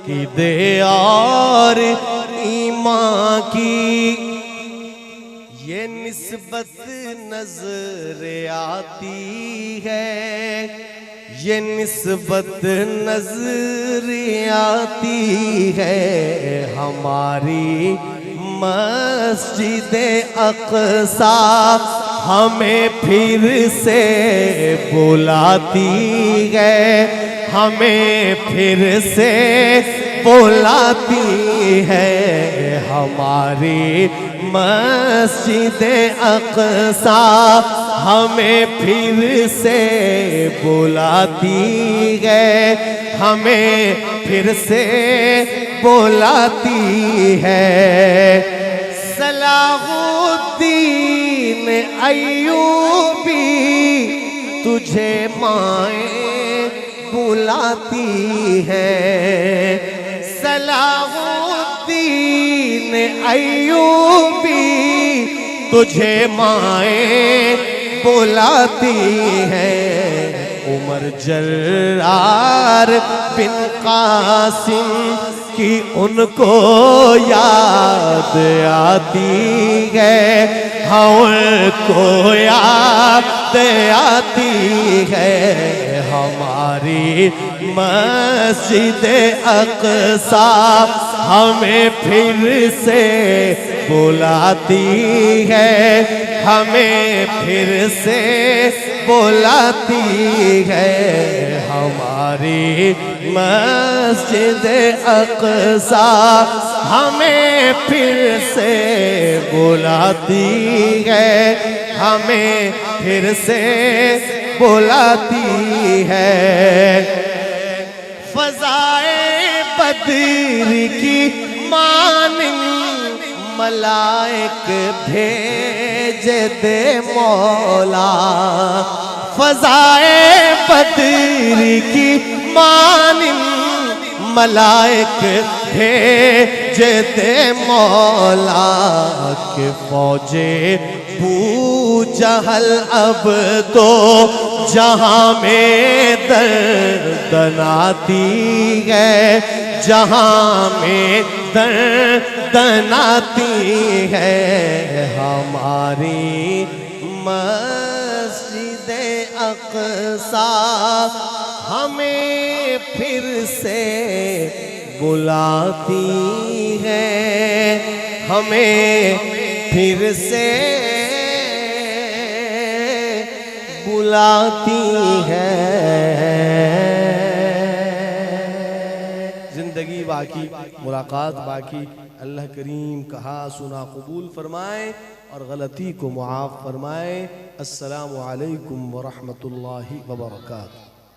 अकीदे और ईमान की ये निस्बत नजर आती है, ये निस्बत नजर आती है। हमारी मस्जिदे अक़सा हमें फिर से बुलाती है, हमें फिर से बुलाती है। हमारी मस्जिदे अक़सा हमें फिर से बुलाती है, हमें फिर से बुलाती है। सलाहुद्दीन अय्यूबी तुझे माए बुलाती है, सलाहुद्दीन अय्यूबी तुझे माए बुलाती है। उमर जर्रार बिन कासिम की उनको याद आती है, हाँ उनको याद आती है। हमारी मस्जिदे अक़सा हमें फिर से बुलाती है, हमें फिर से बुलाती है। हमारी मस्जिदे अक़सा हमें फिर से बुलाती है, हमें फिर से बुलाती है। फ़ज़ाए बद्र की मानिंद मलाइक भेज दे मौला, फ़ज़ाए बद्र की मानिंद मलाइक भेज दे मौला। के फौजे बू जहल अब तो जहां में दर्दनाती है, जहां में दर्दनाती है। हमारी मस्जिदे अक़सा हमें फिर से बुलाती है, हमें फिर से बुलाती है। जिंदगी बाकी, मुलाकात बाकी। अल्लाह करीम कहा सुना कबूल फरमाए और गलती को मुआफ़ फरमाए। अस्सलामु अलैकुम व रहमतुल्लाहि व बरकातुहू।